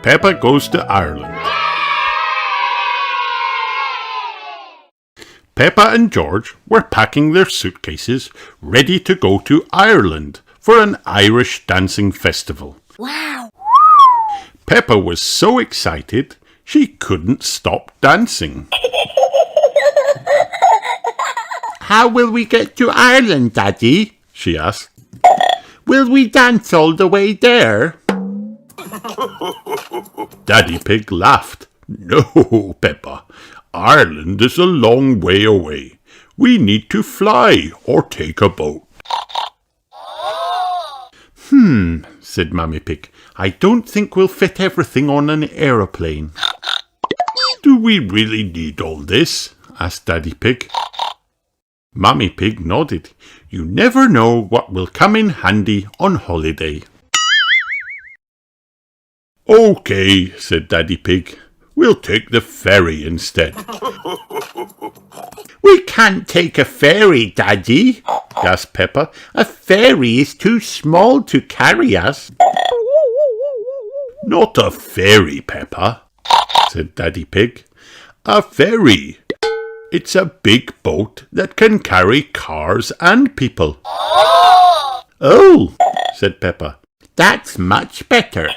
Peppa Goes to Ireland. Peppa and George were packing their suitcases, ready to go to Ireland for an Irish dancing festival. Wow! Peppa was so excited, she couldn't stop dancing. How will we get to Ireland, Daddy? She asked. Will we dance all the way there? Daddy Pig laughed. No, Peppa. Ireland is a long way away. We need to fly or take a boat. Said Mummy Pig. I don't think we'll fit everything on an aeroplane. Do we really need all this? Asked Daddy Pig. Mummy Pig nodded. You never know what will come in handy on holiday. Okay, said Daddy Pig. We'll take the ferry instead. We can't take a ferry, Daddy, gasped Peppa. A ferry is too small to carry us. Not a ferry, Peppa, said Daddy Pig. A ferry. It's a big boat that can carry cars and people. Oh, said Peppa. That's much better.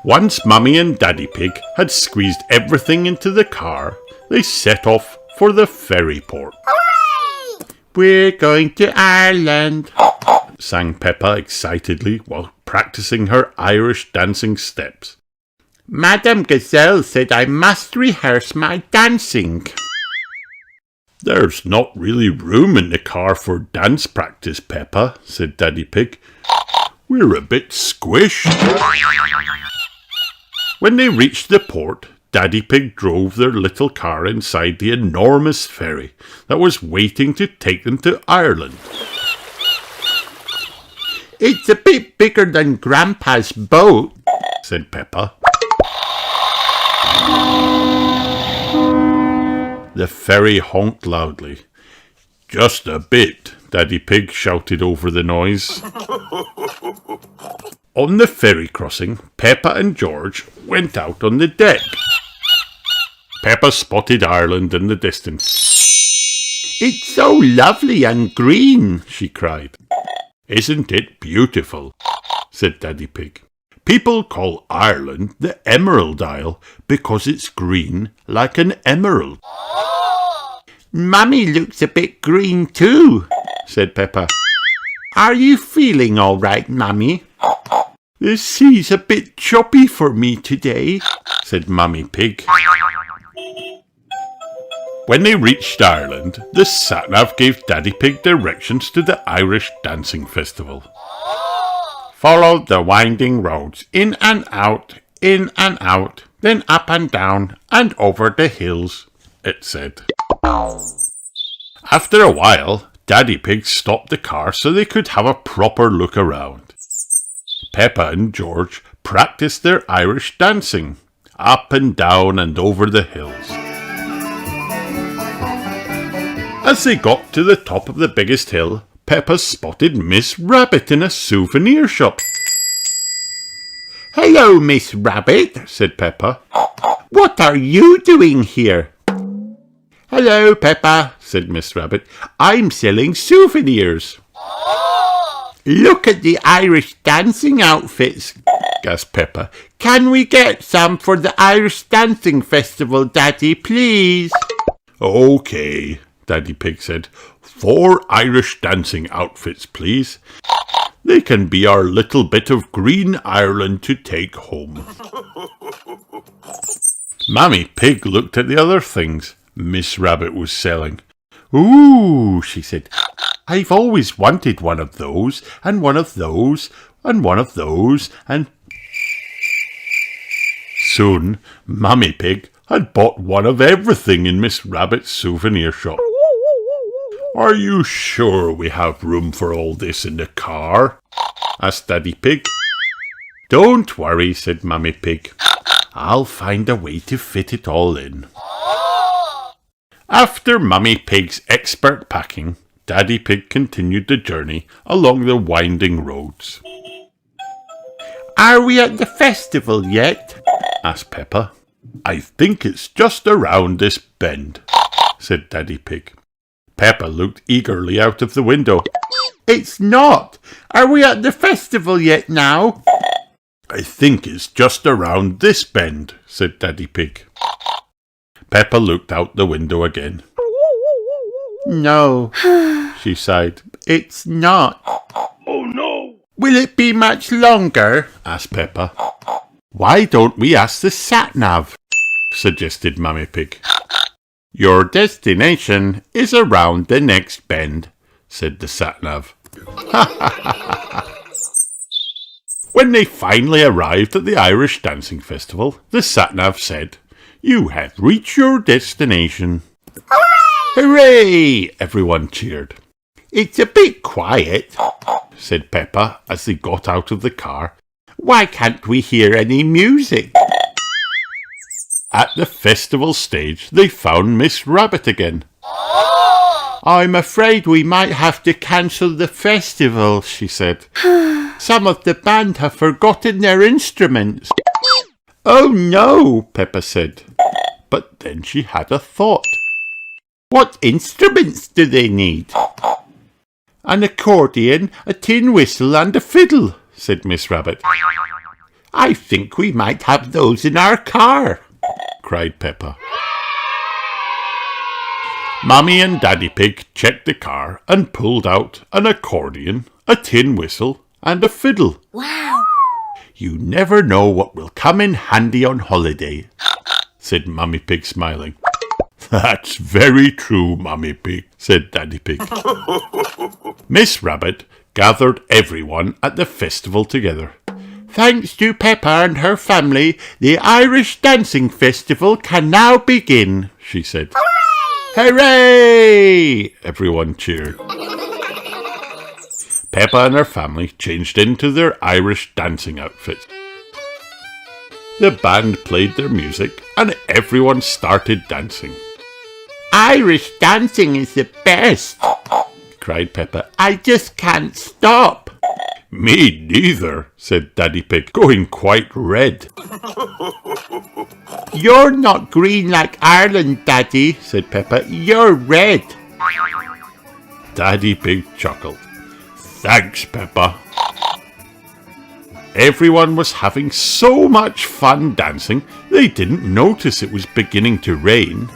Once Mummy and Daddy Pig had squeezed everything into the car, they set off for the ferry port. Hooray! We're going to Ireland, sang Peppa excitedly while practicing her Irish dancing steps. Madame Gazelle said I must rehearse my dancing. There's not really room in the car for dance practice, Peppa, said Daddy Pig. We're a bit squished. When they reached the port, Daddy Pig drove their little car inside the enormous ferry that was waiting to take them to Ireland. It's a bit bigger than Grandpa's boat, said Peppa. The ferry honked loudly. Just a bit, Daddy Pig shouted over the noise. On the ferry crossing, Peppa and George went out on the deck. Peppa spotted Ireland in the distance. It's so lovely and green, she cried. Isn't it beautiful? Said Daddy Pig. People call Ireland the Emerald Isle because it's green like an emerald. Mummy looks a bit green too, said Peppa. Are you feeling all right, Mummy? The sea's a bit choppy for me today, said Mummy Pig. When they reached Ireland, the sat-nav gave Daddy Pig directions to the Irish Dancing Festival. Follow the winding roads, in and out, then up and down, and over the hills, it said. After a while, Daddy Pig stopped the car so they could have a proper look around. Peppa and George practiced their Irish dancing, up and down and over the hills. As they got to the top of the biggest hill, Peppa spotted Miss Rabbit in a souvenir shop. Hello, Miss Rabbit, said Peppa. What are you doing here? Hello, Peppa, said Miss Rabbit. I'm selling souvenirs. Look at the Irish dancing outfits, gasped Peppa. Can we get some for the Irish Dancing Festival, Daddy, please? Okay, Daddy Pig said. 4 Irish dancing outfits, please. They can be our little bit of green Ireland to take home. Mummy Pig looked at the other things Miss Rabbit was selling. Ooh, she said. I've always wanted one of those, and one of those, and one of those, and... Soon, Mummy Pig had bought one of everything in Miss Rabbit's souvenir shop. Are you sure we have room for all this in the car? Asked Daddy Pig. Don't worry, said Mummy Pig. I'll find a way to fit it all in. After Mummy Pig's expert packing, Daddy Pig continued the journey along the winding roads. Are we at the festival yet? asked Peppa. I think it's just around this bend, said Daddy Pig. Peppa looked eagerly out of the window. It's not. Are we at the festival yet now? I think it's just around this bend, said Daddy Pig. Peppa looked out the window again. No, she sighed. It's not. Oh no! Will it be much longer? asked Peppa. Why don't we ask the sat-nav? suggested Mummy Pig. Your destination is around the next bend, said the sat-nav. When they finally arrived at the Irish Dancing Festival, the sat-nav said, You have reached your destination. Hooray! Everyone cheered. It's a bit quiet, said Peppa as they got out of the car. Why can't we hear any music? At the festival stage, they found Miss Rabbit again. I'm afraid we might have to cancel the festival, she said. Some of the band have forgotten their instruments. Oh no, Peppa said. But then she had a thought. What instruments do they need? An accordion, a tin whistle and a fiddle, said Miss Rabbit. I think we might have those in our car, cried Peppa. Mummy and Daddy Pig checked the car and pulled out an accordion, a tin whistle and a fiddle. Wow! You never know what will come in handy on holiday, said Mummy Pig smiling. That's very true, Mummy Pig, said Daddy Pig. Miss Rabbit gathered everyone at the festival together. Thanks to Peppa and her family, the Irish Dancing Festival can now begin, she said. Hooray! Everyone cheered. Peppa and her family changed into their Irish dancing outfits. The band played their music and everyone started dancing. Irish dancing is the best, cried Peppa. I just can't stop. Me neither, said Daddy Pig, going quite red. You're not green like Ireland, Daddy, said Peppa. You're red. Daddy Pig chuckled. Thanks, Peppa. Everyone was having so much fun dancing, they didn't notice it was beginning to rain.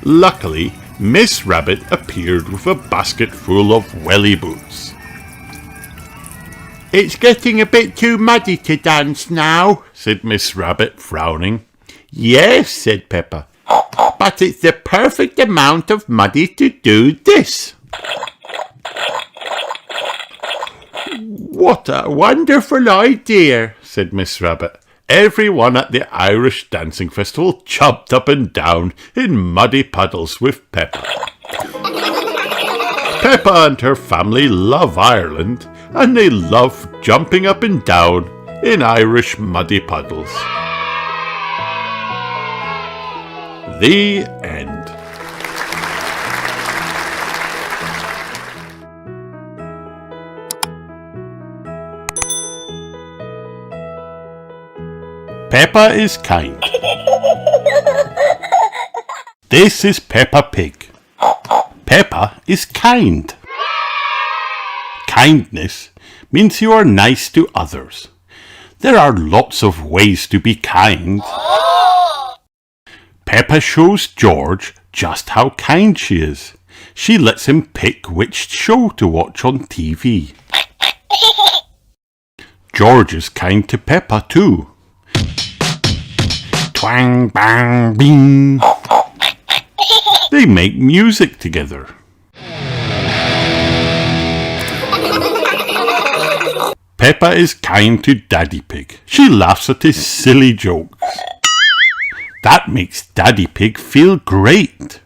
Luckily, Miss Rabbit appeared with a basket full of welly boots. It's getting a bit too muddy to dance now, said Miss Rabbit, frowning. Yes, said Peppa, but it's the perfect amount of muddy to do this. What a wonderful idea, said Miss Rabbit. Everyone at the Irish Dancing Festival jumped up and down in muddy puddles with Peppa. Peppa and her family love Ireland, and they love jumping up and down in Irish muddy puddles. The end. Peppa is kind. This is Peppa Pig. Peppa is kind. Kindness means you are nice to others. There are lots of ways to be kind. Peppa shows George just how kind she is. She lets him pick which show to watch on TV. George is kind to Peppa too. Twang, bang, bing. They make music together. Peppa is kind to Daddy Pig. She laughs at his silly jokes. That makes Daddy Pig feel great.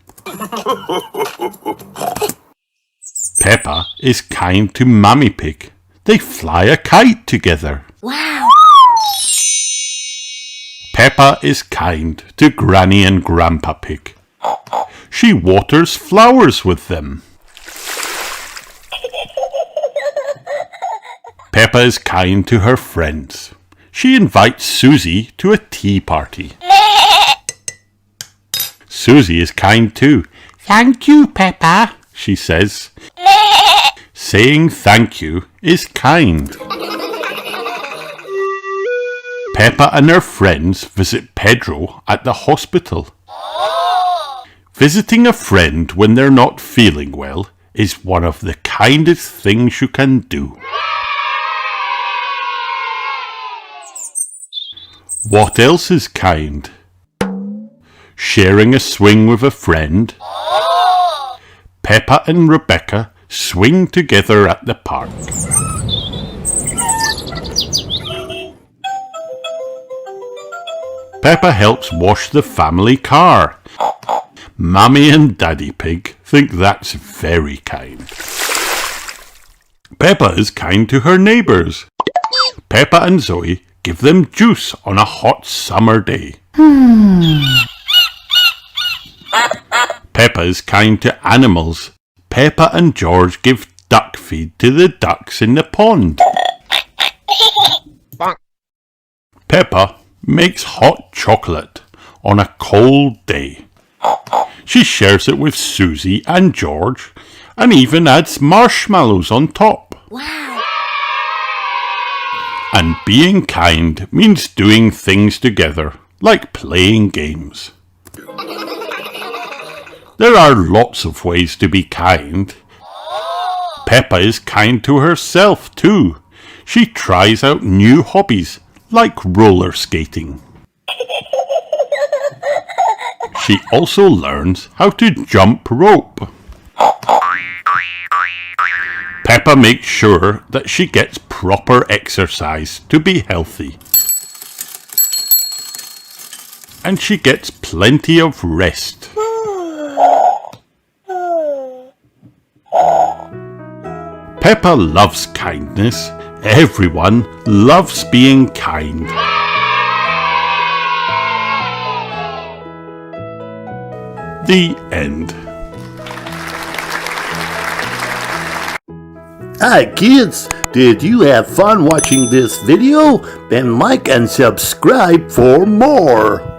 Peppa is kind to Mummy Pig. They fly a kite together. Wow! Peppa is kind to Granny and Grandpa Pig. She waters flowers with them. Peppa Peppa is kind to her friends. She invites Susie to a tea party. Susie is kind too. Thank you, Peppa, she says. Saying thank you is kind. Peppa and her friends visit Pedro at the hospital. Visiting a friend when they're not feeling well is one of the kindest things you can do. What else is kind? Sharing a swing with a friend. Peppa and Rebecca swing together at the park. Peppa helps wash the family car. Mummy and Daddy Pig think that's very kind. Peppa is kind to her neighbours. Peppa and Zoe give them juice on a hot summer day. Peppa is kind to animals. Peppa and George give duck feed to the ducks in the pond. Peppa makes hot chocolate on a cold day. She shares it with Susie and George and even adds marshmallows on top. Wow! And being kind means doing things together, like playing games. There are lots of ways to be kind. Peppa is kind to herself too. She tries out new hobbies, like roller skating. She also learns how to jump rope. Peppa makes sure that she gets proper exercise to be healthy. And she gets plenty of rest. Peppa loves kindness. Everyone loves being kind. The end. Hi kids, did you have fun watching this video? Then like and subscribe for more.